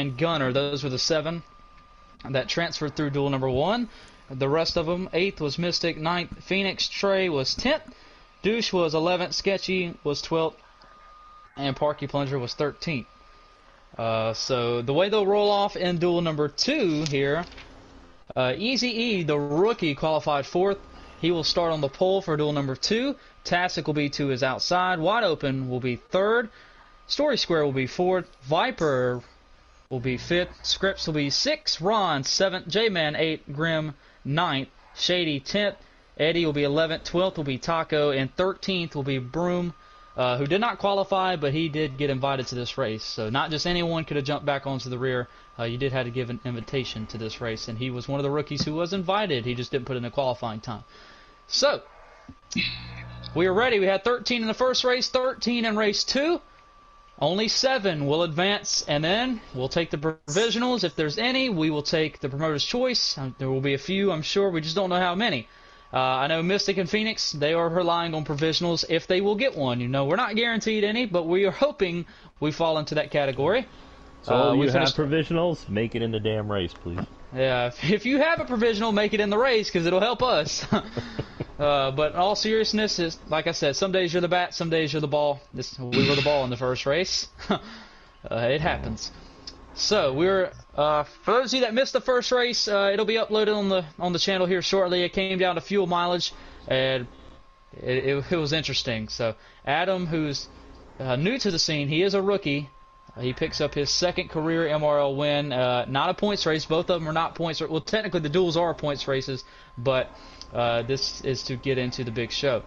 and Gunner. Those were the 7 that transferred through duel number 1. The rest of them, 8th was Mystic, 9th Phoenix, Trey was 10th, Douche was 11th, Sketchy was 12th, and Parky Plunger was 13th. So the way they'll roll off in duel number 2 here, Easy E, the rookie, qualified 4th. He will start on the pole for duel number 2. Tastic will be to his outside. Wide Open will be 3rd. Story Square will be 4th. Viper will be 5th. Scripts will be 6th. Ron 7th. J-Man 8th. Grim 9th. Shady 10th. Eddie will be 11th. 12th will be Taco. And 13th will be Broom, who did not qualify, but he did get invited to this race. So not just anyone could have jumped back onto the rear. You did have to give an invitation to this race, and he was one of the rookies who was invited. He just didn't put in a qualifying time. So we are ready. We had 13 in the first race, 13 in race 2. Only 7 will advance, and then we'll take the provisionals. If there's any, we will take the promoter's choice. There will be a few, I'm sure. We just don't know how many. I know Mystic and Phoenix, they are relying on provisionals if they will get one. You know, we're not guaranteed any, but we are hoping we fall into that category. So you have provisionals, make it in the damn race, please. Yeah, if you have a provisional, make it in the race, because it'll help us. But in all seriousness, is like I said, some days you're the bat, some days you're the ball. We were the ball in the first race. It happens. So we're for those of you that missed the first race, it'll be uploaded on the channel here shortly. It came down to fuel mileage, and it was interesting. So Adam, who's new to the scene, he is a rookie. He picks up his 2nd career MRL win. Not a points race. Both of them are not points. Well, technically the duels are points races, but this is to get into the big show.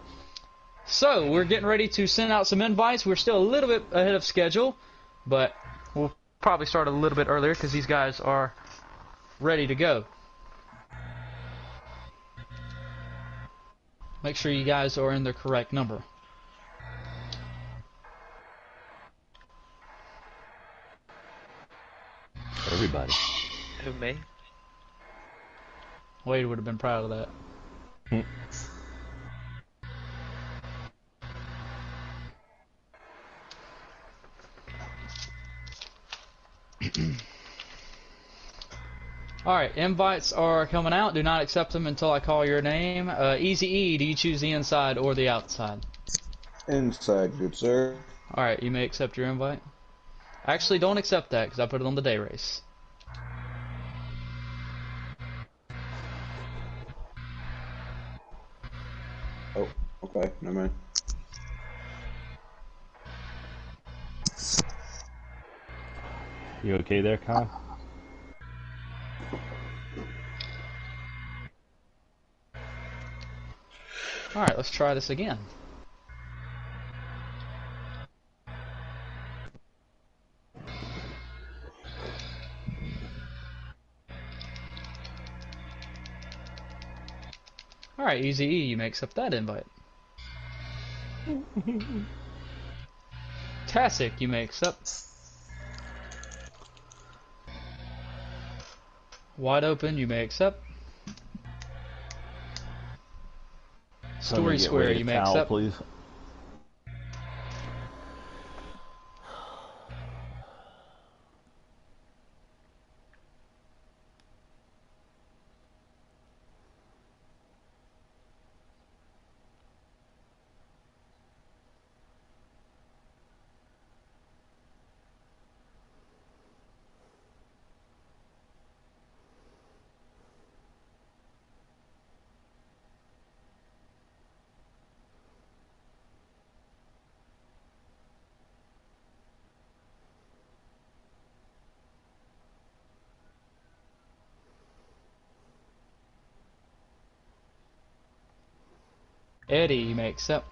So we're getting ready to send out some invites. We're still a little bit ahead of schedule, but we'll probably start a little bit earlier because these guys are ready to go. Make sure you guys are in the correct number. Everybody. Who, me? Wade would have been proud of that. Alright, invites are coming out. Do not accept them until I call your name. Easy E, do you choose the inside or the outside? Inside, good sir. Alright, you may accept your invite. Actually, don't accept that because I put it on the day race. Oh, okay, never mind. You okay there, Kyle? Alright, let's try this again. Alright, Easy E, you may accept that invite. Tastic, you may accept. Wide Open, you may accept. Story Square, you may accept. Please. Eddie, you may accept.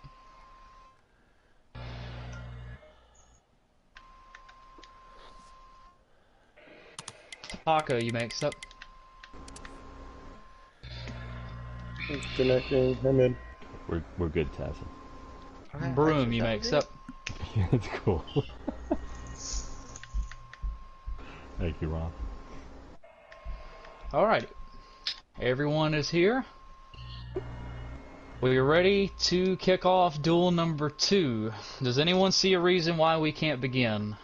Taco, you may accept. Connecting, I'm in. We're good, Tassin. Broom, you may accept. Yeah, it's cool. Thank you, Ron. Alrighty. Everyone is here. We are ready to kick off duel number 2. Does anyone see a reason why we can't begin?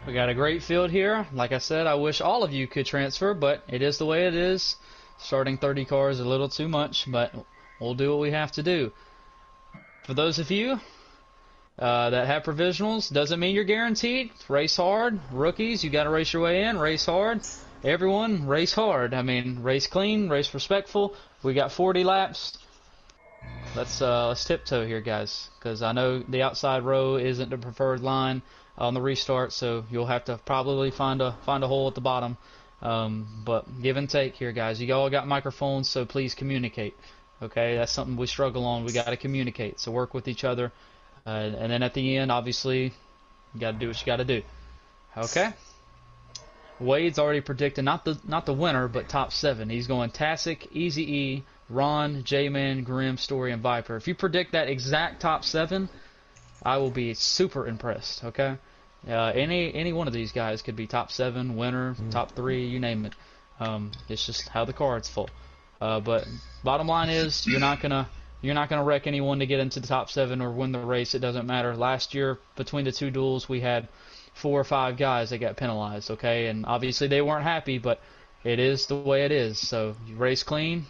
We got a great field here. Like I said, I wish all of you could transfer, but it is the way it is. Starting 30 cars is a little too much, but we'll do what we have to do. For those of you that have provisionals, doesn't mean you're guaranteed. Race hard. Rookies, you got to race your way in. Race hard. Everyone, race hard. I mean, race clean, race respectful. We got 40 laps. Let's tiptoe here, guys, because I know the outside row isn't the preferred line on the restart, so you'll have to probably find a hole at the bottom. But give and take here, guys. You all got microphones, so please communicate. Okay, that's something we struggle on. We got to communicate, so work with each other. And then at the end, obviously, you got to do what you got to do. Okay. Wade's already predicted not the winner, but top 7. He's going Tasik, Easy E, Ron, J-Man, Grim, Story, and Viper. If you predict that exact top 7, I will be super impressed. Okay. Any one of these guys could be top 7, winner, top 3, you name it. It's just how the cards fall. But bottom line is, you're not gonna wreck anyone to get into the top 7 or win the race. It doesn't matter. Last year, between the 2 duels, we had 4 or 5 guys that got penalized. Okay, and obviously they weren't happy, but it is the way it is. So you race clean,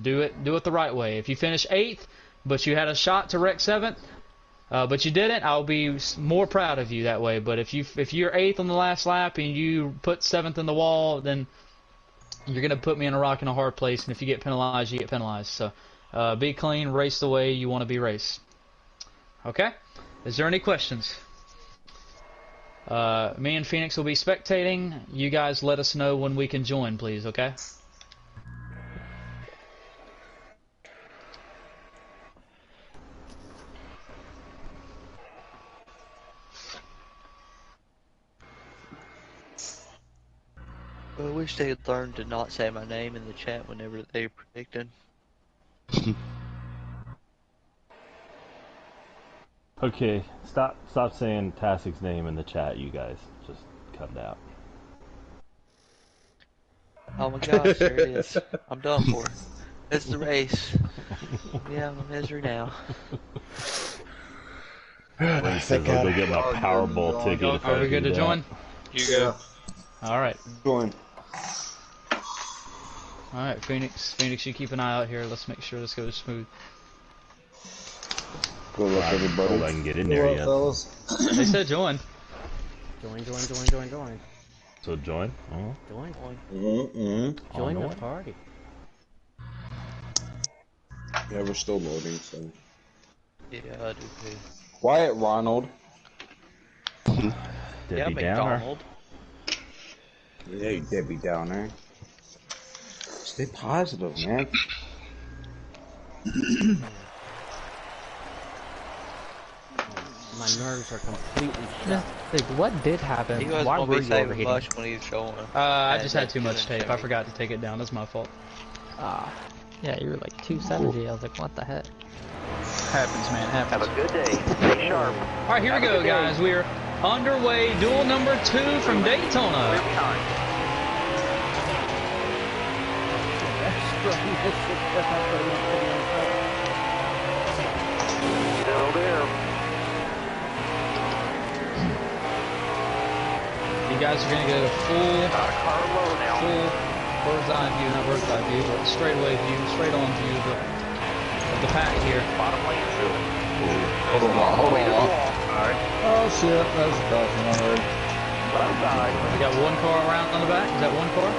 do it the right way. If you finish 8th, but you had a shot to wreck 7th, but you didn't, I'll be more proud of you that way. But if you're 8th on the last lap and you put 7th in the wall, then you're gonna put me in a rock and a hard place. And if you get penalized, you get penalized. So be clean, race the way you want to be raced. Okay? Is there any questions? Me and Phoenix will be spectating. You guys let us know when we can join, please. Okay? I wish they had learned to not say my name in the chat whenever they predicted. Okay, stop saying Tasik's name in the chat, you guys. Just cut it out. Oh my gosh, there it is. I'm done for. It's the race. Yeah, I'm in misery now. He says I'll go get my Powerball ticket. If Are we I good do to that. join? You go. Alright. Join. Alright, Phoenix, you keep an eye out here. Let's make sure this goes smooth. Good luck, I everybody. can get in there yet. fellas. They said join. Join. So join? Join On the what? party. Yeah, we're still loading, so. Yeah, I do too. Quiet, Ronald. Yeah, Debbie Downer. McDonald. Hey, Debbie Downer. Stay positive, man. My nerves are completely shot. Yeah, like, what did happen? He wasn't Why gonna were be you saving overheating? much when he was showing. I just had too much That's tape. I forgot to take it down. That's my fault. Yeah, you were like 270. I was like, what the heck? Happens, man. Happens. Have a good day. Stay sharp. Alright, here we go, guys. We're underway. Duel number 2 from Daytona. Still there. You guys are going to get a full Got a car low now. bird's eye view, not bird's eye view, but straight away view, straight on view of the pack here. Bottom lane through. Hold on. Alright. Oh shit, that's a tough one already. Left side. We got one car around on the back. Is that one car?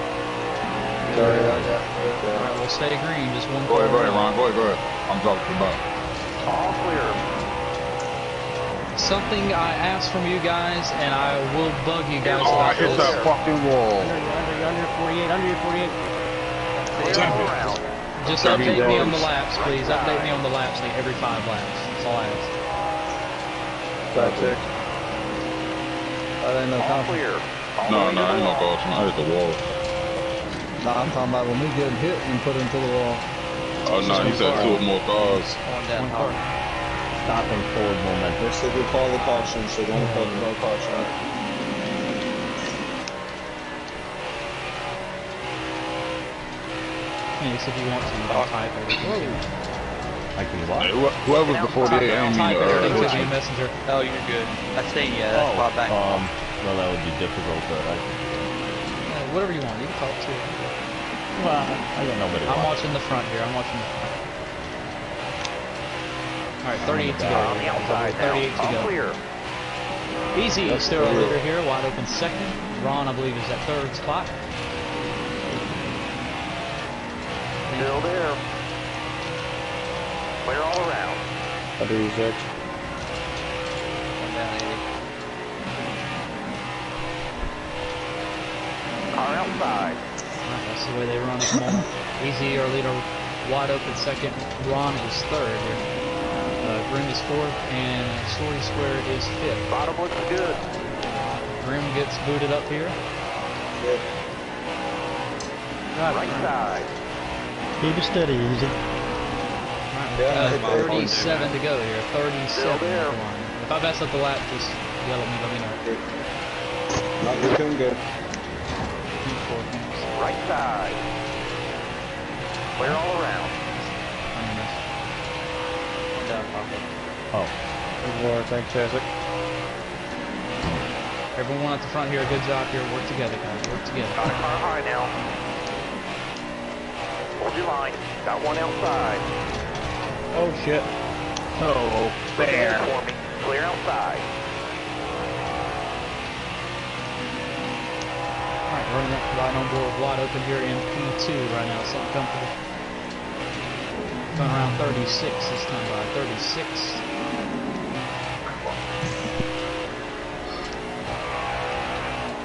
Sorry, I got Alright, we'll stay green. Just one Go car. ahead, around. Ron. Go ahead. I'm talking about. All clear. Something I asked from you guys, and I will bug you guys Oh, I about hit this. that fucking wall. Under 48, under your 48. Clear all around. Just 30 update me on the yards. laps, please. Update me on the laps, like every 5 laps. That's all I ask. Gotcha. I didn't know All confidence. clear. All No, the way to I the ain't no wall. caution. I hit the wall. No, I'm talking about when we get hit and put into the wall. Oh, no, he said 2 or more cars. Going down hard. Stopping forward momentum. They said we call the caution, so don't call the caution. Phoenix, if you want to, you can type everything. I can Hey, watch. whoever's the 48 ain't mean Type everything to to me in Messenger. Oh, you're good. I seen you. That's why back. Well, that would be difficult, but Whatever you want. You can talk too. well, I got nobody. I'm watching. watching the front here. I'm watching the front. Alright, 38 to go. On the outside now. 38 to All go. clear. Easy, still a leader here. Wide open second. Ron, I believe, is at third spot. Still there. Clear all around. I'll do six. Come down, 80. Car outside. Alright, that's the way they run at the moment. Easy, our leader, wide open second. Ron is third here. Grim is fourth, and Story Square is fifth. Bottom looks good. Grim gets booted up here. Right side. Keep it steady, easy. Alright, 37 to go here. 37 Still there. Come on. If I mess up the lap, just yell at me, let me know. Not you're doing good. Right side. Clear all around. Down, Papa. Oh, Good work, thanks, Chesick. Everyone at the front here, good job here. Work together, guys. Work together. Got a car high now. Hold your line. Got one outside. Oh shit. Oh, there. For me. Clear outside. Alright, running up right on board, wide open here in P2 right now. Something comfortable. Going around 36 this time by 36.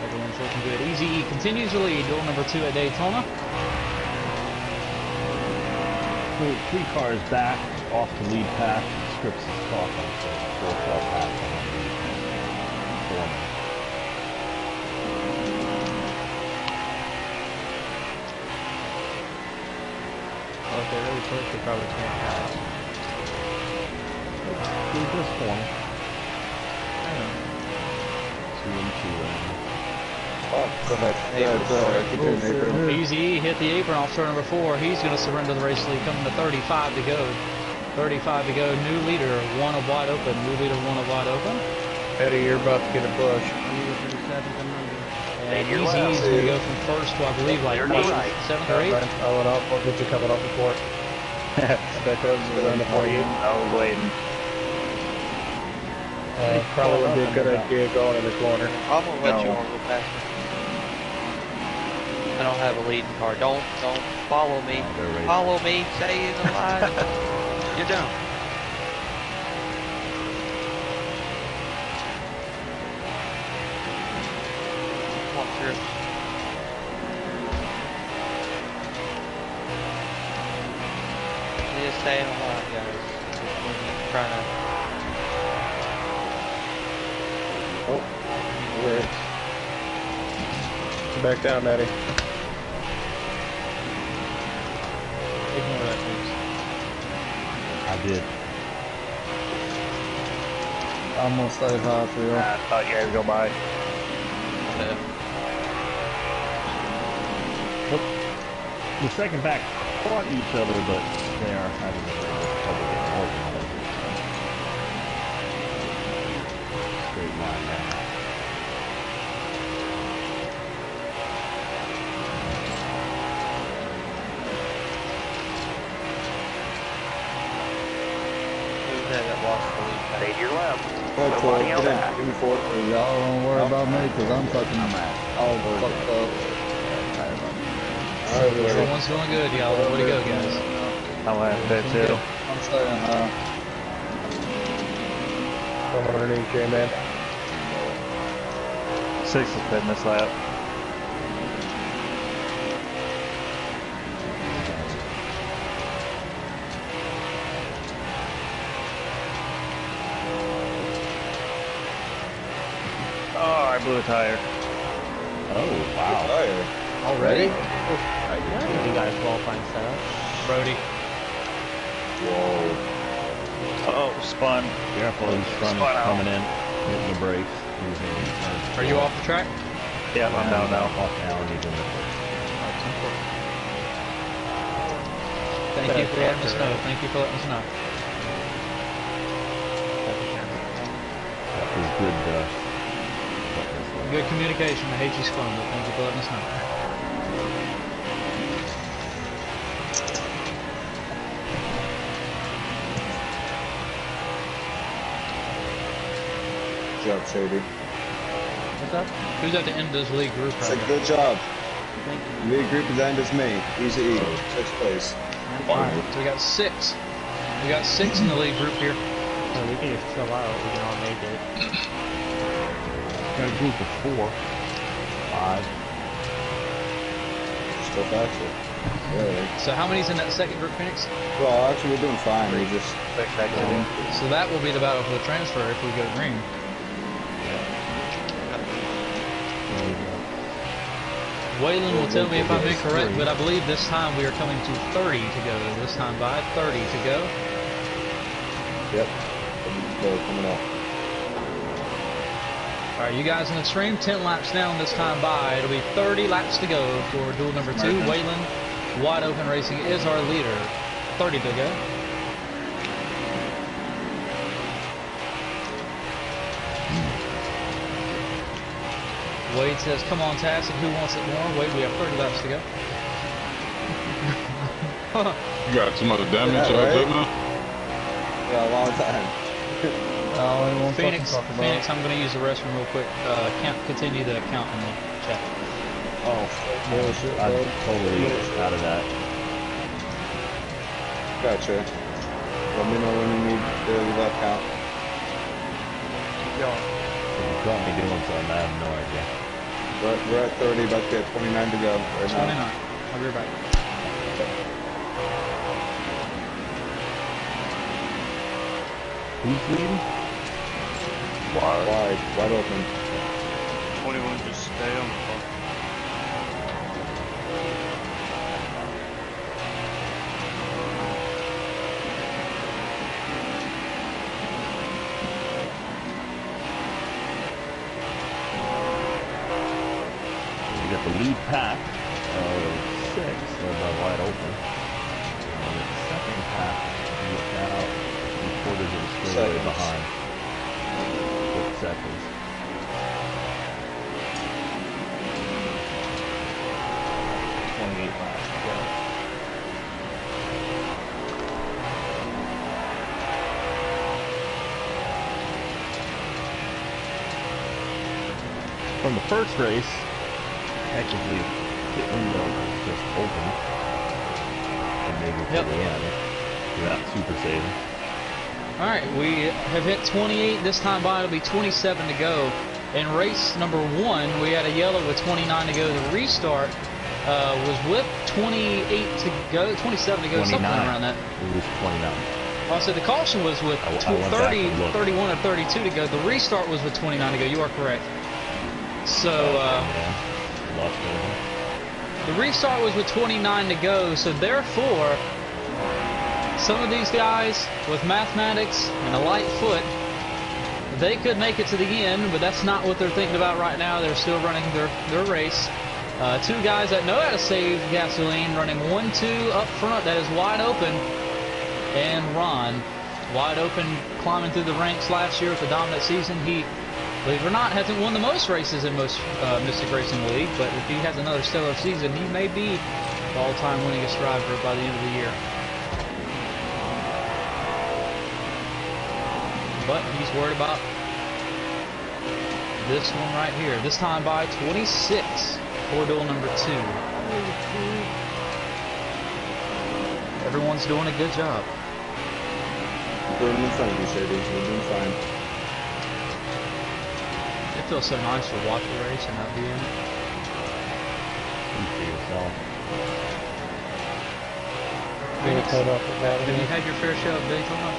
Everyone's looking good. Easy E continues to lead. Duel number 2 at Daytona. three cars back off the lead path. Scripts his talk on so 4-12 path on the lead corner. Well, if they're really quick, they probably can't pass. Through this corner. I don't know. 2 and 2. Oh, go ahead. Go ahead. Keep doing it. Easy E hit the apron off turn number 4. He's going to surrender the race lead, coming to 35 to go. 35 to go. New leader, one of wide open. New leader, one of wide open. Eddie, you're about to get a push. And Easy E's going to go from first to, I believe, like 8th, 7th or 8th. I'll up. I'll get you coming off the court. I bet those are on the for you. I was waiting. Probably would be a good idea going in the corner. I'm gonna let you No. all go past me. I don't have a leading car. Don't follow me. They're racing. Follow me. Say he's alive. You're down. Come on, sir. You're just staying alive, guys. Trying to. Back down, Eddie. Ignore that, please. I did. I'm gonna stay high for you. I thought you had to go by. The second back fought each other, but they are having a little bit of trouble getting organized. Straight line now. Who's that lost the lead? Stay to your left. Go ahead, Ford. Get in. Give me Ford. Y'all don't worry about me, because I'm fucking all fucked up. Alright, we're ready. Everyone's doing good, y'all. Way to go, guys. I laughed that too. I'm staying high. Come underneath, J-Man. 6 is pitting this lap. Oh, I blew a tire. Oh, wow. Fire. Already? You got a qualifying setup. Brody. Whoa. Oh, spun. Careful, he's front Spun out. coming in, hitting the brakes. Are you off the track? Yeah, I'm down now. Off now, and he's in the Thank you for letting us know. Thank you for letting us know. That was good. What was that? Good communication. I hate you spun, but thank you for letting us know. Good job, Shady. What's up? Who's at the end of this league group It's right a now? good job. Thank you. Lead group is end is me. Easy E. 6th place. Alright, so we got 6. We got 6 in the league group here. So we can just chill out. We can all make it. Got a group of 4. 5. Still faster. Really. So how many's in that second group, Phoenix? Well, actually, we're doing fine. We just. So that will be the battle for the transfer if we go green. Waylon will tell me if I'm incorrect, but I believe this time we are coming to 30 to go. This time by 30 to go. Yep. Go coming up. Alright, you guys in the stream, 10 laps down this time by. It'll be 30 laps to go for duel number 2. Waylon, Wide Open Racing is our leader. 30 to go. Wade says, come on, Tassie, who wants it more? Wade, we have 30 laps to go. You got too much damage, Yeah, right? Daytona? Yeah, a long time. Phoenix, I'm going to use the restroom real quick. Continue the count in the chat. Oh, I'm totally out of that. Gotcha. Let me know when you need the left count. You caught me doing something, I have no idea. We're at 30, about to get 29 to go right 29. now. I'll be right back. Who's leading? Wide open. 21, just stay on the clock. We got the lead pack of 6, led by Wide Open. And the second pack is now 3/4 of the straightaway Seconds. behind. 6 seconds. From the first race, technically, pit window was just open. And maybe to the end. Without super saving. Alright, we have hit 28. This time by it'll be 27 to go. In race number 1, we had a yellow with 29 to go. The restart was with 28 to go, 27 to go, 29. something around that. It was 29. I said the caution was with I went back 30, and looked. 31 or 32 to go. The restart was with 29 to go. You are correct. So, Yeah. Lost everything. the restart was with 29 to go, so therefore, some of these guys with mathematics and a light foot, they could make it to the end, but that's not what they're thinking about right now. They're still running their race. 2 guys that know how to save gasoline, running 1-2 up front, that is Wide Open, and Ron. Wide Open climbing through the ranks last year with the dominant season. He, believe it or not, hasn't won the most races in most Mystic Racing League, but if he has another stellar season, he may be the all-time winningest driver by the end of the year. But he's worried about this one right here. This time by 26 for duel number 2. Everyone's doing a good job. We're in front of you, Shady. We're doing fine. It feels so nice to watch a race and not be in it. Speak for yourself. Phoenix, have you had your fair share of Daytona?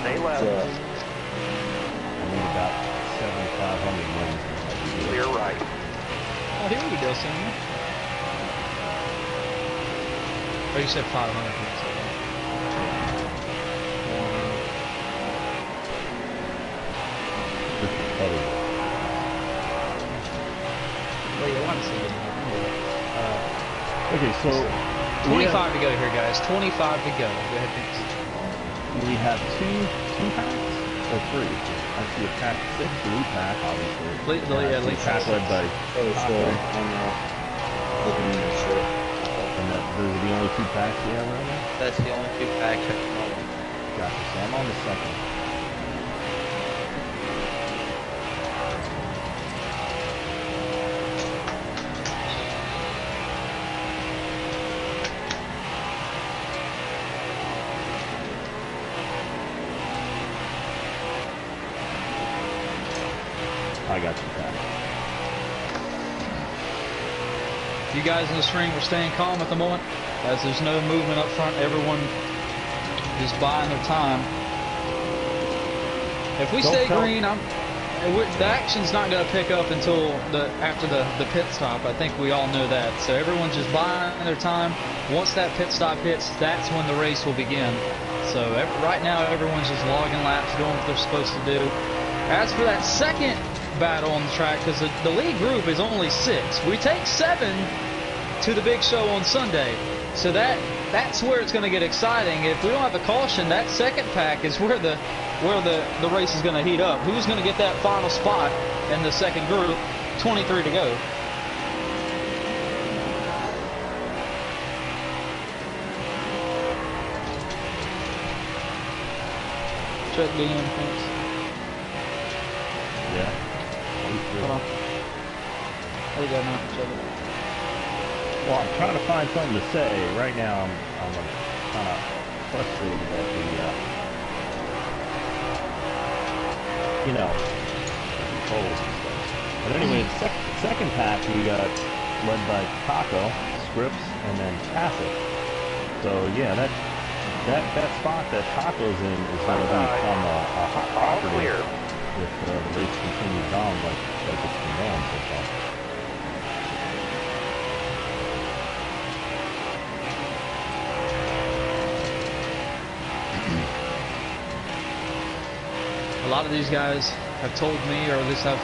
Stay left. So, I need about 7,500 wins. Clear right. Oh, here we go, Sam. Oh, you said 500. Wait, I want to see it. Okay, so 25 to go here, guys. 25 to go. Go ahead, Phoenix. we have two packs. or 3? I see a pack 6, the lead pack, obviously. Lead pack led by Oh, so I'm looking at this shit. and those are the only 2 packs we have right now? That's the only 2 packs at the moment. Gotcha, so I'm on the second. I got you, Pat. You guys in the string are staying calm at the moment, as there's no movement up front. Everyone is buying their time. If we stay green, the action's not going to pick up until after the pit stop. I think we all know that. So everyone's just buying their time. Once that pit stop hits, that's when the race will begin. So right now, everyone's just logging laps, doing what they're supposed to do. As for that second battle on the track, because the lead group is only 6. We take 7 to the big show on Sunday. So that's where it's going to get exciting. If we don't have a caution, that second pack is where the race is going to heat up. Who's going to get that final spot in the second group? 23 to go. Check the end, thanks. Yeah. Hold on. There you go now. Check it. Well, I'm trying to find something to say. Right now, I'm kind of frustrated at the, controls and stuff. But anyway, second pack, we got led by Taco, Scripps, and then Passive. So, yeah, that spot that Taco's in is going to become a hot property if the race continues on like it's been going so far. A lot of these guys have told me, or at least I've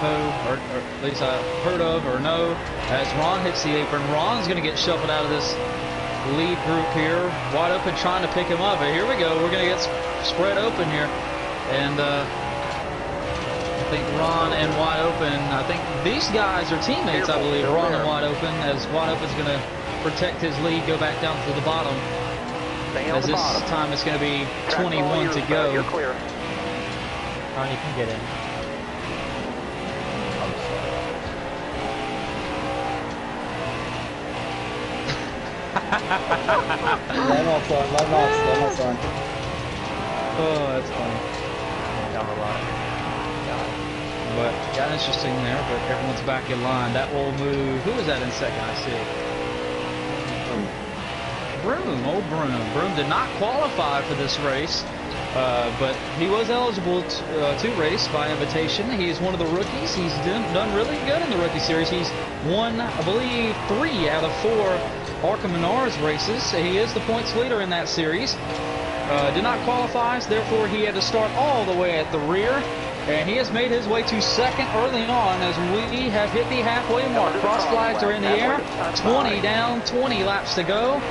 heard of or know, as Ron hits the apron, Ron's going to get shuffled out of this lead group here. Wide open, trying to pick him up. Here we go. We're going to get spread open here. And I think Ron and Wide Open, I think these guys are teammates, I believe, Ron and Wide Open, as Wide Open's going to protect his lead, go back down to the bottom. As this time it's going to be 21 to go. You're clear. Ron, you can get in. Line off sign. Oh, that's funny. Down the line. But got interesting there, but everyone's back in line. That will move. Who is that in second? I see. Broom, old Broom. Broom did not qualify for this race, but he was eligible to race by invitation. He is one of the rookies. He's done really good in the rookie series. He's won, I believe, 3 out of 4 Arca Menards races. He is the points leader in that series. Did not qualify, so therefore he had to start all the way at the rear. And he has made his way to second early on as we have hit the halfway mark. Cross flags are in the air. 20 down, 20 laps to go.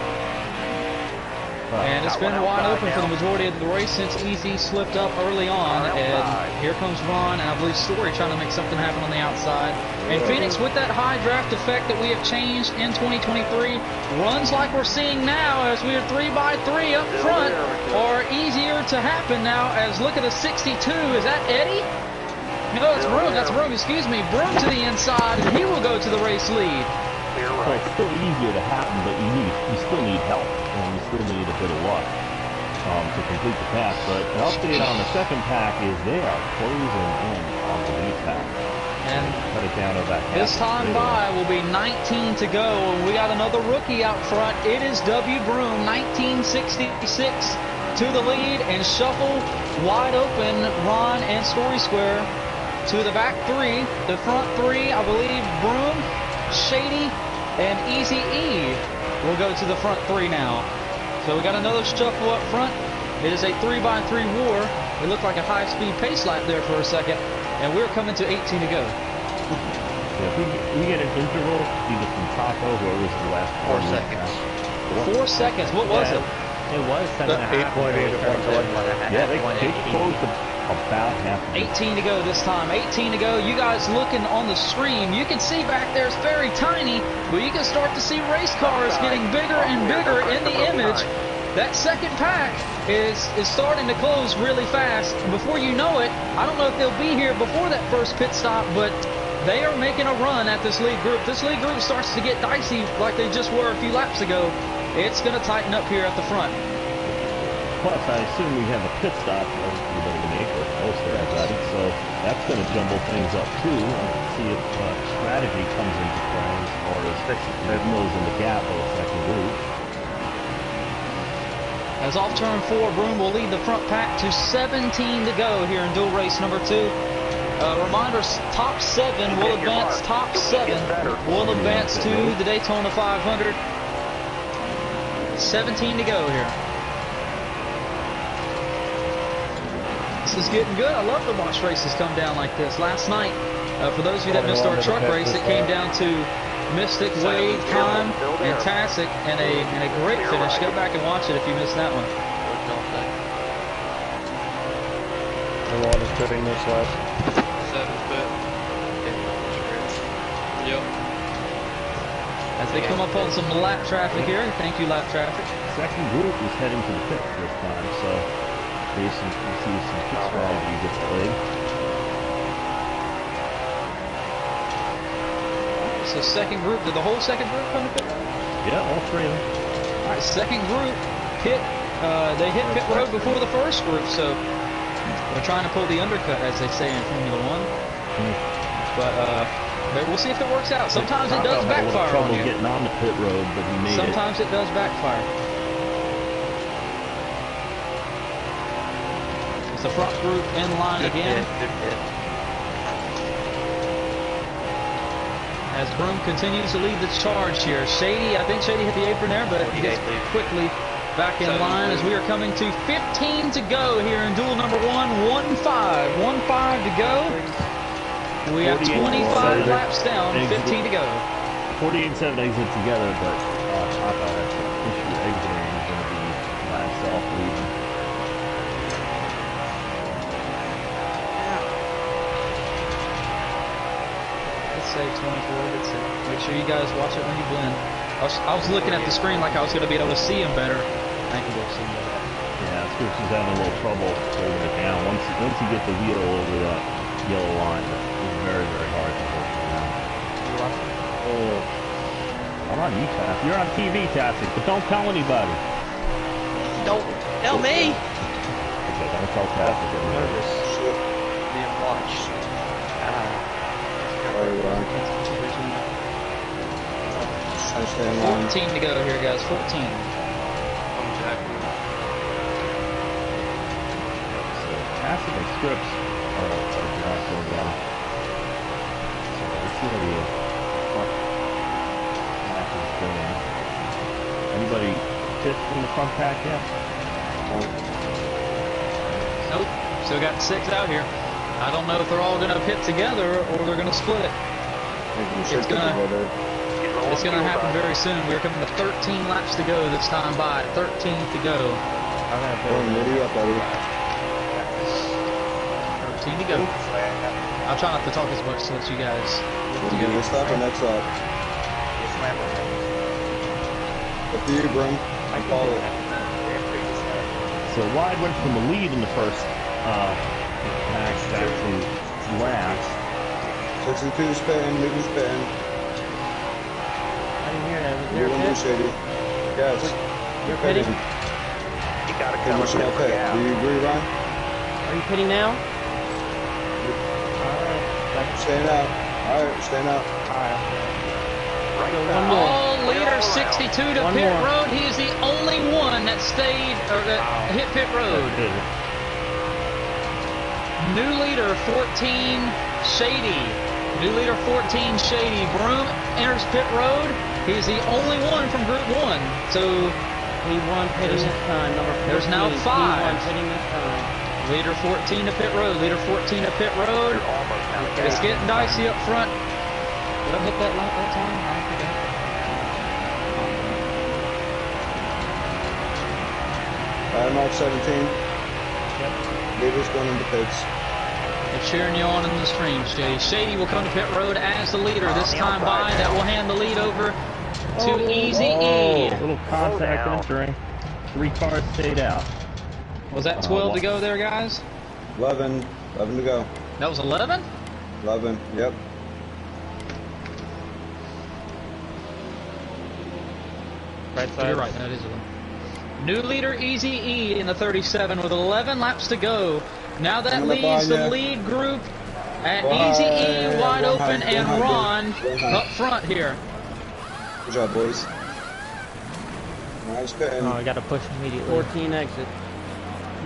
And it's been wide open for the majority of the race since Easy slipped up early on. And here comes Ron and I believe Story trying to make something happen on the outside. And Phoenix, with that high draft effect that we have changed in 2023, runs like we're seeing now as we are 3x3 up front are easier to happen now. As look at the 62. Is that Eddie? No, it's Broom. That's Broom. Excuse me. Broom to the inside, and he will go to the race lead. So it's still easier to happen, but you still need help, and you still need a bit of luck to complete the pass. But an update on the second pack is they are closing in on the lead pack. And cut it down to about half. this time by will be 19 to go, and we got another rookie out front. It is W. Broom, 1966 to the lead, and shuffle wide open Ron and Story Square to the back 3. The front 3, I believe, Broom, Shady, and Easy E will go to the front 3 now. So we got another shuffle up front. It is a 3x3 war. It looked like a high-speed pace lap there for a second, and we're coming to 18 to go. Yeah, if we get an interval, either from Taco, whoever's the last 4 seconds. 4 seconds. What was it? It was 7.5. 8.8 to 1.1. Yeah, they closed about half. 18 to go this time. 18 to go. You guys looking on the screen, you can see back there it's very tiny, but you can start to see race cars getting bigger and bigger in the image. That second pack is starting to close really fast. Before you know it, I don't know if they'll be here before that first pit stop, but they are making a run at this lead group. This lead group starts to get dicey like they just were a few laps ago. It's going to tighten up here at the front. Plus, I assume we have a pit stop for everybody to make, or most of everybody, so that's going to jumble things up too. And see if strategy comes into play as far as closing the gap of the second group. As off turn 4, Broom will lead the front pack to 17 to go here in dual race number 2. Reminder, top 7 will advance. Top 7 will advance to the Daytona 500. 17 to go here. This is getting good. I love to watch races come down like this. Last night, for those of you that missed our truck race, it came down to Mystic, Wade, Time, and Tassic, and a great finish. Go back and watch it if you missed that one. Everyone is pitting this lap. 7th pit. Yep. As they come up on some lap traffic here. Thank you, lap traffic. Second group is heading to the pit this time, so there's some, you see some pit strategy gets played. So second group, did the whole second group come to pit road? Yeah, all three of them. Alright, second group hit, they hit pit road before the first group, so they're trying to pull the undercut, as they say in Formula 1. But we'll see if it works out. Sometimes it does backfire on you. Getting on the pit road, but he made Sometimes it does backfire. Is the front group in line again? Good hit. As Broom continues to lead the charge here. Shady, I think Shady hit the apron there, but he gets quickly back in line as we are coming to 15 to go here in duel number 1. 1-5 to go. We have 25 laps down, 15 to go. 48-7 exit together, but Papa has an issue exiting. He's going to be last off leading. Say 24, good save. Make sure you guys watch it when you blend. I was looking at the screen like I was going to be able to see him better. Thank you, see him better. Yeah, Scripps is having a little trouble holding it down. Once you get the wheel over that yellow line, it's very, very hard to hold it down. Oh. I'm on you, Taff. You're on TV, Tassie, but don't tell anybody. Don't tell me! Okay, don't tell Tassie. I'm nervous. Being watched. 14 to go here, guys. 14. Tassie and Scripps are not going down. So let's see how the front pack is going. Anybody pit in the front pack yet? Nope. Still got 6 out here. I don't know if they're all going to pit together or they're going to split. It's going to happen very soon. We're coming to 13 laps to go this time by. 13 to go. 13 to go. I'll try not to talk as much to let you guys get together. This lap or next lap? Up to you, Broom. I call it. So Wide went from the lead in the first match back to last. 62 spin, leading spin. I didn't hear that. Was You're there a winning, pit? Shady. Yes. You're pitting? You gotta Hey, come what's your with pit? the Do you agree, Ryan? Are you pitting now? Staying out. Alright, staying out. right One back. more. All leader 62 to One pit more. road. He is the only one that stayed or that hit pit road. New leader 14 Shady. New leader 14 Shady. Broom enters pit road. He's the only one from Group 1. So He won pitting this time. Number 14. There's now 5. He won pitting this time. leader 14 to pit road. Leader 14 to pit road. You're almost out. It's getting dicey up front. Did I hit that light that time? I don't think I did. Mark 17. Leader's going into pits. They're cheering you on in the stream, Shady. Shady will come to pit road as the leader. This time by, that will hand the lead over to Easy E. Little contact entering. 3 cars stayed out. Was that 12 to go there, guys? 11 to go. That was 11? 11, yep. Right side. You're right, that is 11. New leader Easy E in the 37 with 11 laps to go. Now that leaves the lead group at Easy E, wide open, and Ron up front here. Good job, boys. Nice pitting. Oh, I gotta push immediately. 14 exit.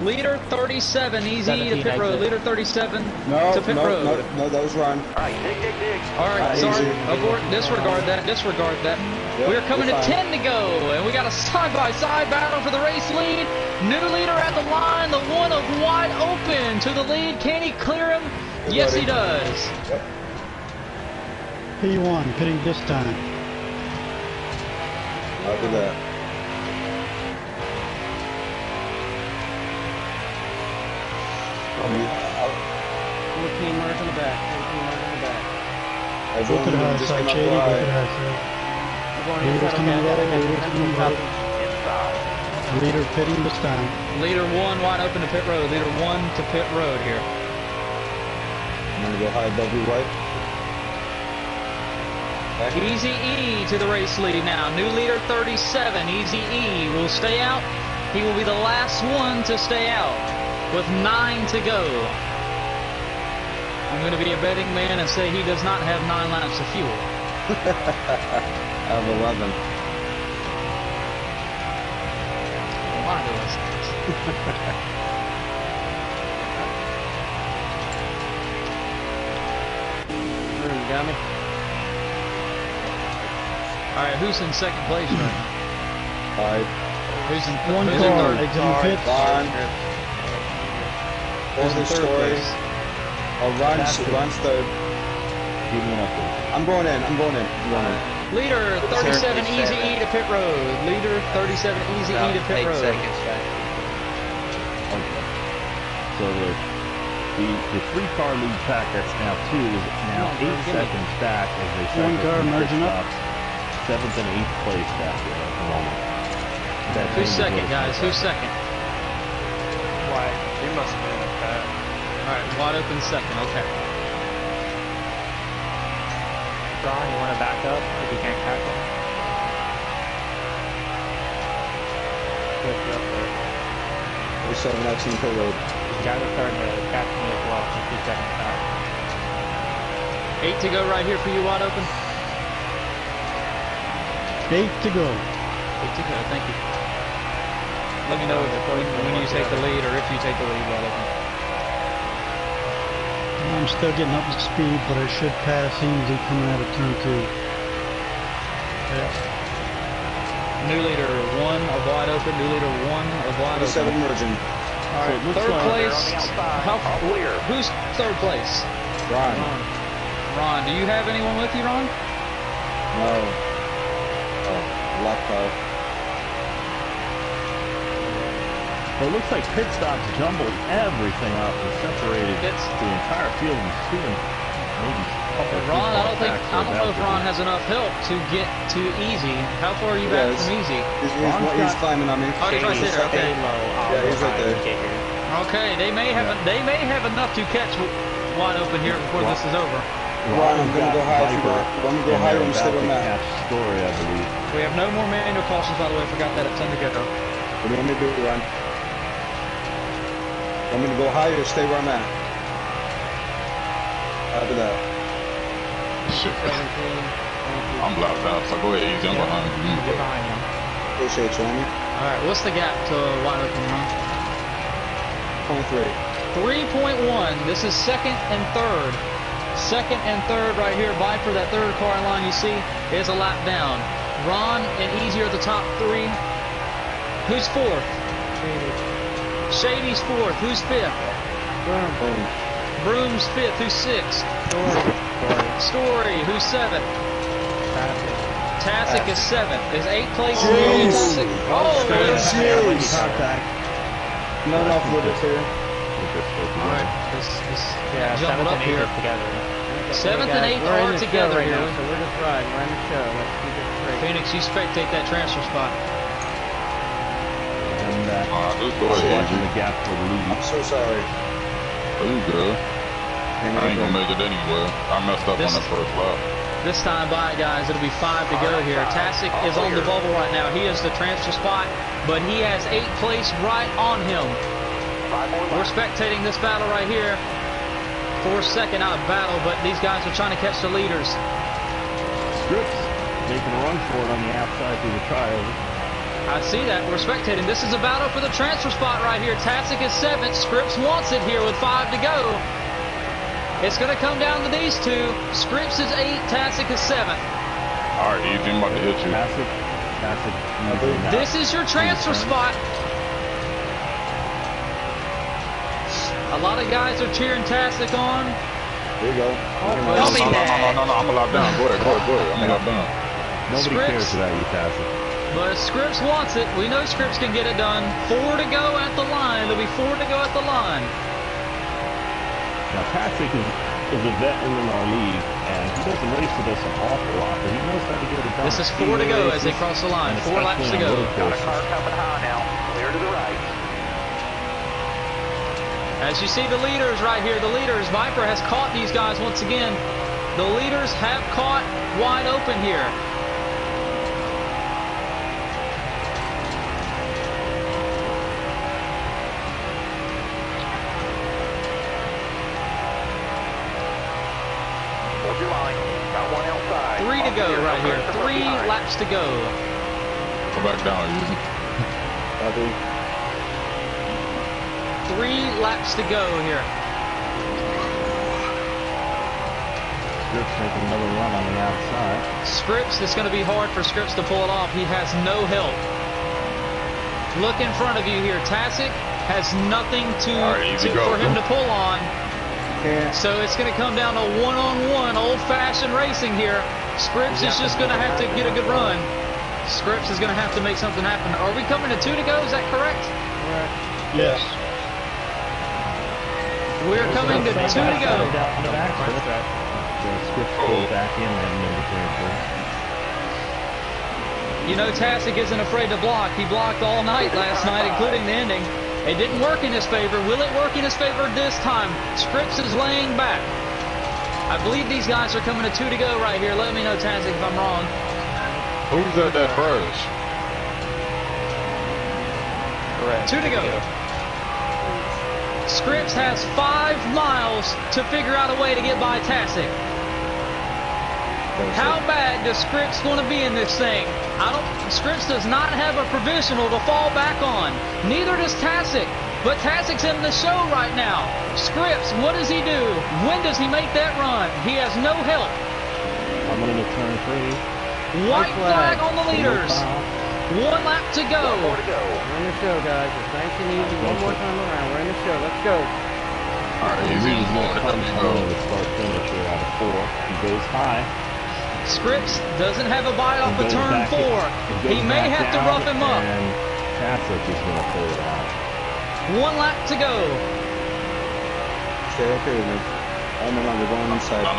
Leader 37, Easy E to pit road. Leader 37 to pit road. No, that was Ron. Alright, dig. Alright, sorry. Abort. Disregard that. Yep, We're coming to you're fine. 10 to go, and we got a side-by-side battle for the race lead. New leader at the line, the one of wide open to the lead. Can he clear him? Yes, he does. Yep. P1, pitting this time. I'll do that. I'll 14 Mark in the back. 14 Mark in the back. Go to the high side, Shady. Go to the high side. Leader's coming right. Leader's coming right. Leader pitting this time. Leader 1 wide open to pit road. Leader 1 to pit road here. I'm gonna go high above you, right? Easy E to the race lead now. New leader 37. Easy E will stay out. He will be the last one to stay out with 9 to go. I'm going to be a betting man and say he does not have 9 laps of fuel. I have 11. Why do this? Got me. Alright, who's in second place right now? Five. Who's in One who's car, in third? exiting pits. Ron. Who's in the third story. place? Oh, Ron's third. Give me an update. I'm going in. Leader 37 Easy E to pit road. Leader 37 Easy E to pit 8 road. seconds back. Okay. So the 3-car lead pack that's now 2 is now 8 seconds back as they start One car merging up. 7th and 8th place back here at the moment. That Who's changes second, really guys? fast. Who's second? Why? He must have been at that. Alright, wide open second, okay. Ron, you wanna back up if you can't catch him? Push you up there. We're 7 laps in the pit road. You guys are starting to catch me as well. 2 seconds back. 8 to go right here for you, wide open. 8 to go. 8 to go, thank you. Let me know when you take the lead or if you take the lead, wide open. I'm still getting up to speed, but I should pass easy coming out of turn 2. New leader 1 of wide open, new leader 1 of wide open. 7 merging. Alright, third place. Who's third place? Ron. Ron, do you have anyone with you, Ron? No. Oh, black car. Well, it looks like pit stops jumbled everything up and separated It's- the entire field in 2 and maybe a couple of Ron, I don't back, so know if that's Ron good. has enough help to get to easy. How far are you back Yes. from easy? He's climbing on me. Oh, he's right there, okay. Yeah, he's right there. Okay, they may have enough to catch wide open here before this is over. Ron, I'm gonna go high if you want. I'm gonna go higher and stay where I'm at. Catch Story, I believe. We have no more manual cautions, by the way. I forgot that at 10 to go. What do you want me to do, Ron? I'm gonna go higher or stay where I'm at. After that. Shit. I'm blocked out, so go ahead, easy. I'm behind you. Get behind him. Appreciate you, homie. Alright, what's the gap to wide open, Ron? 0.3. 3.1. This is second and third. Second and third right here. Viper, that third car in line you see, is a lap down. Ron and Easy are the top 3. Who's fourth? Shady's fourth. Who's fifth? Boom. Broom's fifth. Who's sixth? Story. Who's seventh? Tasik is seventh. Is 8th place Tasik? Oh, Not enough with it here. think they're still together. Alright, Yeah, jump 7th up and 8th here. are together. 7th and 8th We're in are the show together right here. now, so we're just riding. We're in the show. Let's keep it straight. Phoenix, you spectate that transfer spot. And Just go ahead, watching the Easy. gap for the lead. I'm so sorry. Oh, you good. I ain't gonna make it anywhere. I messed up on that first lap. This time by, guys, it'll be 5 to go here. Tasek is on the bubble right now. He is the transfer spot, but he has 8th place right on him. We're spectating this battle right here. 4 second out of battle, but these guys are trying to catch the leaders. Scripps making a run for it on the outside through the trials. I see that. We're spectating. This is a battle for the transfer spot right here. Tasek is 7th. Scripps wants it here with 5 to go. It's going to come down to these two. Scripps is 8th. Tasek is 7th. Alright, Easy, I'm about to hit you. Tasek. This is your transfer spot. A lot of guys are cheering Tasek on. There you go. No, I'm gonna lock down. Go ahead. I'm gonna lock down. Nobody Scripps. cares about you, Tasek. But Scripps wants it. We know Scripps can get it done. 4 to go at the line. There'll be 4 to go at the line. Now, Tasek is a veteran in our league, and he doesn't race with us an awful lot, but he knows how to get it done. This is 4 to go as they cross the line. 4 laps to go. Got a car coming high now. Clear to the right. As you see the leaders right here, the leaders, Viper has caught these guys once again. The leaders have caught wide open here. Hold your line. Got one outside. 3 to go right here. 3 laps to go. Go back down, Easy. Copy. 3 laps to go here. Scripps making another run on the outside. Scripps, it's going to be hard for Scripps to pull it off. He has no help. Look in front of you here. Tasek has nothing for him to pull on. Yeah. So it's going to come down to one-on-one, old-fashioned racing here. Scripps is just going to have to get a good run. Scripps is going to have to make something happen. Are we coming to 2 to go? Is that correct? Yes. We're coming to 2 to go. Scripps pulled back in that number territory. You know, Tasek isn't afraid to block. He blocked all night last night, including the ending. It didn't work in his favor. Will it work in his favor this time? Scripps is laying back. I believe these guys are coming to 2 to go right here. Let me know, Tasek, if I'm wrong. Who's at that first? Correct. 2 to go. Scripps has 5 miles to figure out a way to get by Tasek. How bad does Scripps want to be in this thing? Scripps does not have a provisional to fall back on. Neither does Tasek. But Tasek's in the show right now. Scripps, what does he do? When does he make that run? He has no help. I'm going to turn 3. White flag on the leaders. 1 lap to go. More to go. We're in the show, guys. It's nice and easy. One more time around. We're in the show. Let's go. Alright, Easy was going to let me go. The start finisher out of 4. He goes high. Scripps doesn't have a bite off of turn 4. He may have to rough him up. And Tasek is going to pull it out. 1 lap to go. Stay okay with me. I'm on the wrong side. No.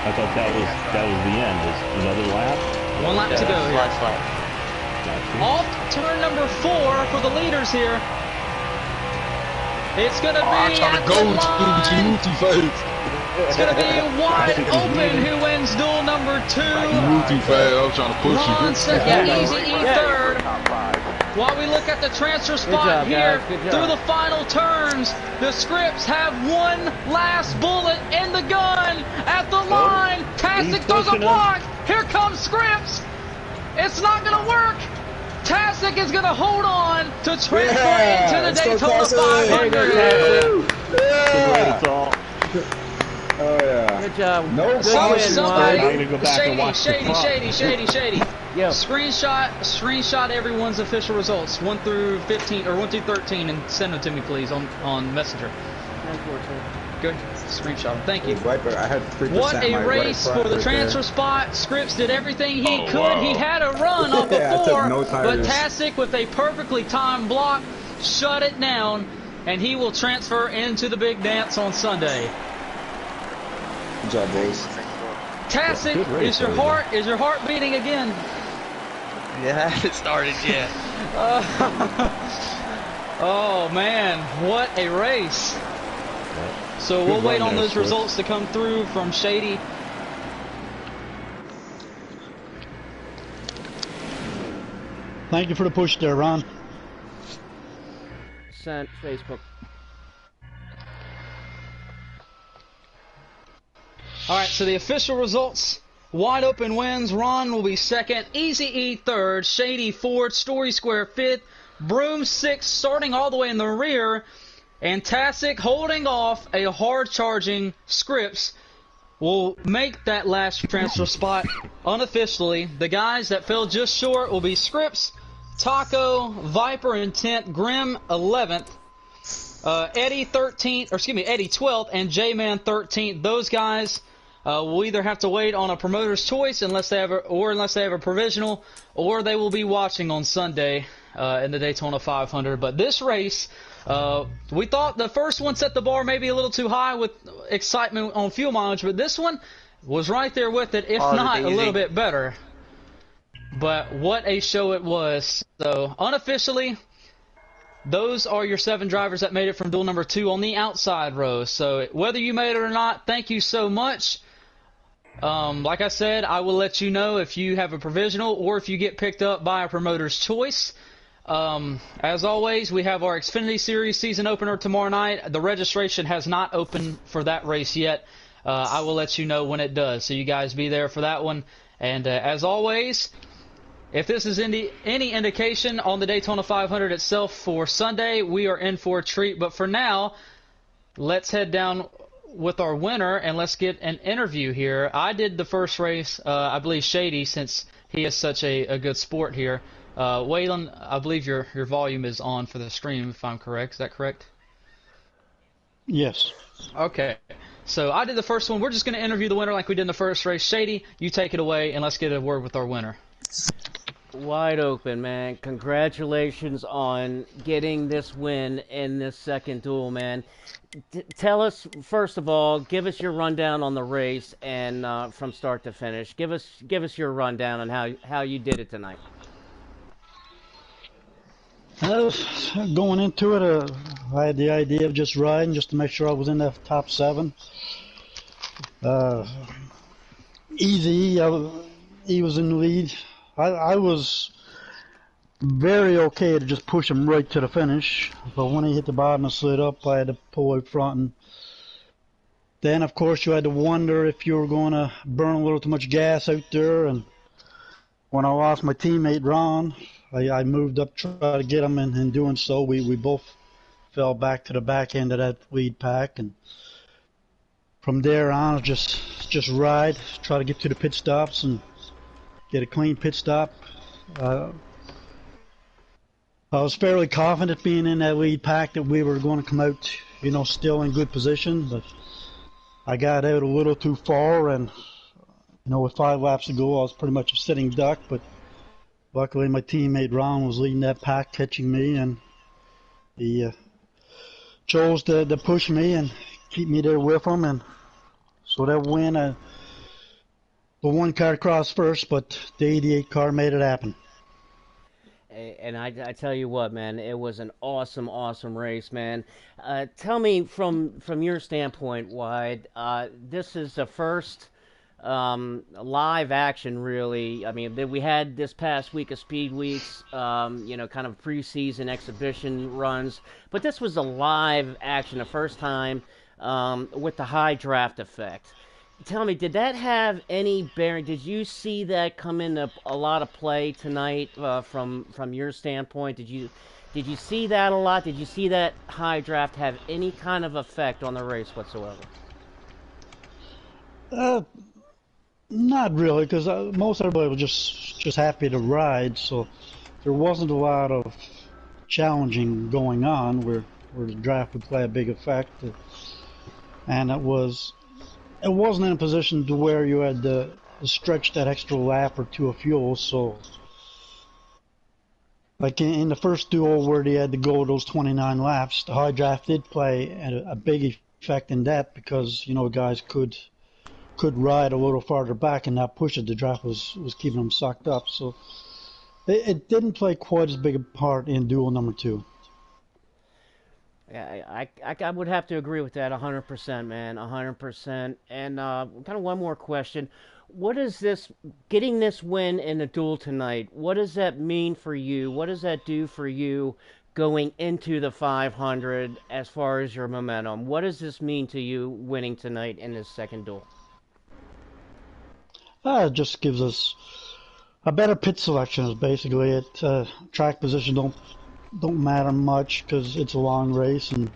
I thought that was the end. Is another lap? 1 lap to go here. Last lap. Gotcha. Off turn number 4 for the leaders here. It's going to be I'm trying at to go the line. face. It's going to be wide open who wins duel number 2. Too fast. I was trying to push Ron you. second, Yeah. Easy E third. While we look at the transfer spot job, here, guys. Good job. through the final turns, the Scripps have 1 last bullet in the gun at the line. Tasek He's throws a pushing him. block. Here comes Scripps. It's not going to work. Tasek is going to hold on to transfer into the let's go, Daytona Tasek. 500. Yeah! It's all. Oh yeah. Good job. No Good problem. win, Somebody, I'm gonna go back and watch the front. shady. Yo. Screenshot everyone's official results, 1 through 15 or 1 through 13, and send them to me, please, on Messenger. Good. Screenshot them. Thank you. Viper, I had 3% What a my race right front for the right transfer there. spot. Scripps did everything he Oh, could. wow. He had a run off Yeah, I took before, no but tires. Tasek with a perfectly timed block shut it down. and he will transfer into the big dance on Sunday. Good job, boys. Tastic, Good race, is your heart beating again? Yeah, it hasn't started yet. Oh man, what a race! So we'll wait on those results to come through from Shady. Thank you for the push there, Ron. Sent Facebook. Alright, so the official results. Wide Open wins. Ron will be second. Easy E third. Shady fourth. Story Square fifth. Broom sixth, starting all the way in the rear. And Tastic holding off a hard-charging Scripps will make that last transfer spot unofficially. The guys that fell just short will be Scripps, Taco, Viper in 10th, Grim 11th, Eddie 12th, and J-Man 13th. Those guys will either have to wait on a promoter's choice unless they have a provisional, or they will be watching on Sunday in the Daytona 500. But this race, we thought the first one set the bar maybe a little too high with excitement on fuel mileage, but this one was right there with it, if not a little bit better. But what a show it was. So unofficially, those are your 7 drivers that made it from duel number 2 on the outside row. So whether you made it or not, thank you so much. Like I said, I will let you know if you have a provisional or if you get picked up by a promoter's choice. As always, we have our Xfinity Series season opener tomorrow night. The registration has not opened for that race yet. I will let you know when it does, so you guys be there for that one. And as always, if this is any indication on the Daytona 500 itself for Sunday, we are in for a treat. But for now, let's head down with our winner and let's get an interview here. I did the first race, I believe Shady, since he is such a good sport here. Waylon, I believe your volume is on for the stream, if I'm correct. Is that correct? Yes. Okay. So I did the first one. We're just going to interview the winner like we did in the first race. Shady, you take it away, and let's get a word with our winner. Wide Open, man. Congratulations on getting this win in this second duel, man. Tell us, first of all, give us your rundown on the race and from start to finish. Give us your rundown on how you did it tonight. Going into it, I had the idea of just riding, just to make sure I was in the top 7. Easy, he was in the lead. I was very okay to just push him right to the finish, but when he hit the bottom and slid up, I had to pull out front. And then, of course, you had to wonder if you were going to burn a little too much gas out there. And when I lost my teammate Ron, I moved up to try to get him, and in doing so, we both fell back to the back end of that lead pack. And from there on, just ride, try to get to the pit stops and get a clean pit stop. I was fairly confident being in that lead pack that we were going to come out, still in good position, but I got out a little too far, and with 5 laps to go, I was pretty much a sitting duck, but luckily my teammate Ron was leading that pack, catching me, and he chose to push me and keep me there with him, and so that win, the 1 car crossed first, but the 88 car made it happen. And I tell you what, man, it was an awesome, awesome race, man. Tell me from your standpoint, Wide, this is the first live action, really. I mean, we had this past week of Speed Weeks, kind of preseason exhibition runs, but this was a live action, the first time with the high draft effect. Tell me, did that have any bearing? Did you see that come into a lot of play tonight from your standpoint? Did you see that a lot? Did you see that high draft have any kind of effect on the race whatsoever? Not really, because most everybody was just happy to ride, so there wasn't a lot of challenging going on where the draft would play a big effect, and it wasn't in a position to where you had to stretch that extra lap or 2 of fuel, so like in the first duel where they had to go those 29 laps, the high draft did play a big effect in that because guys could ride a little farther back and not push it. The draft was keeping them sucked up, so it didn't play quite as big a part in duel number 2. Yeah, I would have to agree with that 100%, man, 100%. And kind of one more question. What is this, getting this win in the duel tonight, what does that mean for you? What does that do for you going into the 500 as far as your momentum? What does this mean to you winning tonight in this second duel? It just gives us a better pit selection. Basically, track position don't matter much because it's a long race, and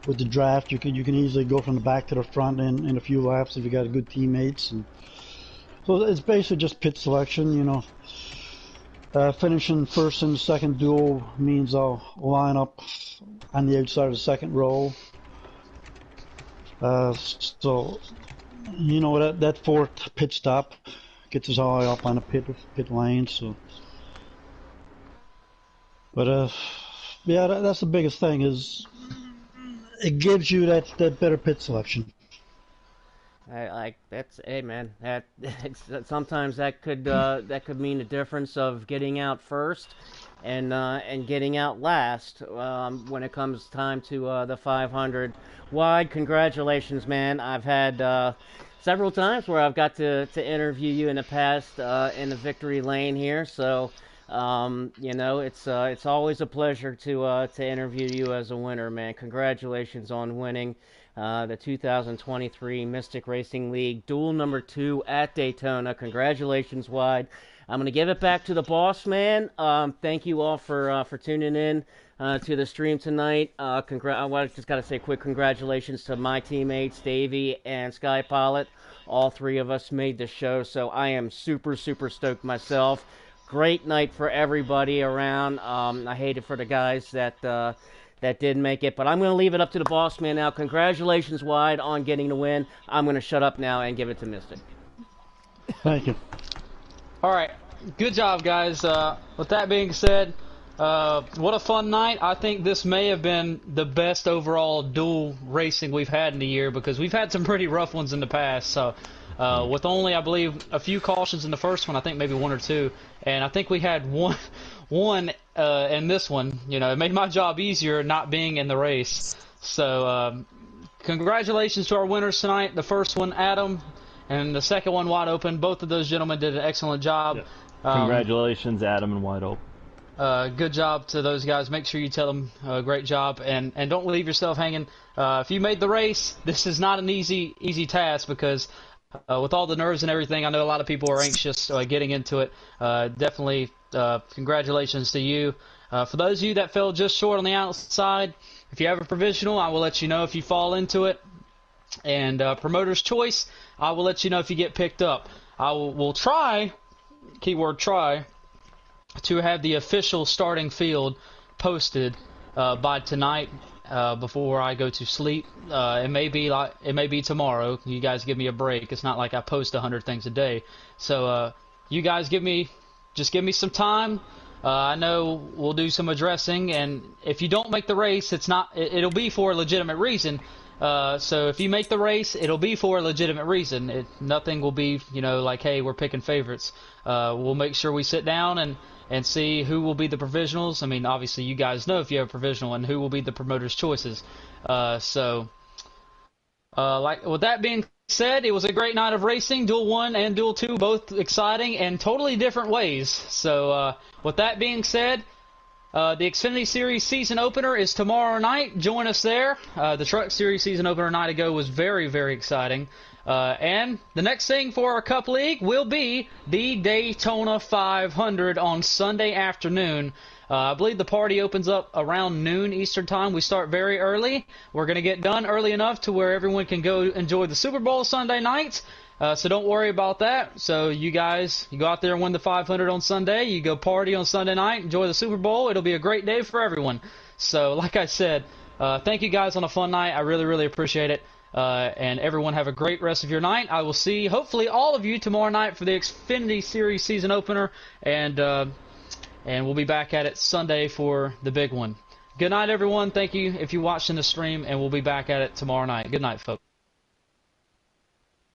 with the draft you can easily go from the back to the front in a few laps if you got good teammates. And so it's basically just pit selection. Finishing first in the second duel means I'll line up on the outside of the second row. So that fourth pit stop gets us all up on the pit lane. So, but yeah, that's the biggest thing is it gives you that better pit selection. Hey man, sometimes that could mean the difference of getting out first and getting out last when it comes time to the 500 wide. Congratulations, man. I've had several times where I've got to interview you in the past in the victory lane here, so it's always a pleasure to interview you as a winner, man. Congratulations on winning the 2023 Mystic Racing League Duel number 2 at Daytona. Congratulations, Wide. I'm going to give it back to the boss man. Thank you all for tuning in to the stream tonight. I just got to say quick congratulations to my teammates, Davey and Sky Pilot. All three of us made the show, so I am super, super stoked myself. Great night for everybody around. I hate it for the guys that didn't make it, but I'm going to leave it up to the boss man now. Congratulations, Wide, on getting the win. I'm going to shut up now and give it to Mystic. Thank you. All right, good job, guys. With that being said, what a fun night. I think this may have been the best overall duel racing we've had in the year because we've had some pretty rough ones in the past. So with only, I believe, a few cautions in the first one, I think maybe one or two, and I think we had one in this one. It made my job easier not being in the race. So congratulations to our winners tonight. The first one, Adam, and the second one, Wide Open. Both of those gentlemen did an excellent job. Yes. Congratulations, Adam and Wide Open. Good job to those guys. Make sure you tell them great job, and don't leave yourself hanging. If you made the race, this is not an easy task because with all the nerves and everything, I know a lot of people are anxious getting into it. Definitely congratulations to you. For those of you that fell just short on the outside, if you have a provisional, I will let you know if you fall into it. And promoter's choice, I will let you know if you get picked up. I will try, keyword try, to have the official starting field posted by tonight before I go to sleep. It may be tomorrow. You guys give me a break. It's not like I post 100 things a day. So you guys give me some time. I know we'll do some addressing, and if you don't make the race, it'll be for a legitimate reason. So if you make the race, it'll be for a legitimate reason. Nothing will be, like, hey, we're picking favorites. We'll make sure we sit down and see who will be the provisionals. I mean, obviously, you guys know if you have a provisional and who will be the promoters' choices. With that being said, it was a great night of racing. Duel 1 and Duel 2, both exciting and totally different ways. So with that being said, the Xfinity Series season opener is tomorrow night. Join us there. The Truck Series season opener a night ago was very, very exciting. And the next thing for our Cup League will be the Daytona 500 on Sunday afternoon. I believe the party opens up around noon Eastern Time. We start very early. We're going to get done early enough to where everyone can go enjoy the Super Bowl Sunday night. So don't worry about that. So you guys, you go out there and win the 500 on Sunday. You go party on Sunday night, enjoy the Super Bowl. It'll be a great day for everyone. So like I said, thank you guys on a fun night. I really, really appreciate it. And everyone have a great rest of your night. I will see, hopefully, all of you tomorrow night for the Xfinity Series season opener. And and we'll be back at it Sunday for the big one. Good night, everyone. Thank you if you watched in the stream, and we'll be back at it tomorrow night. Good night, folks.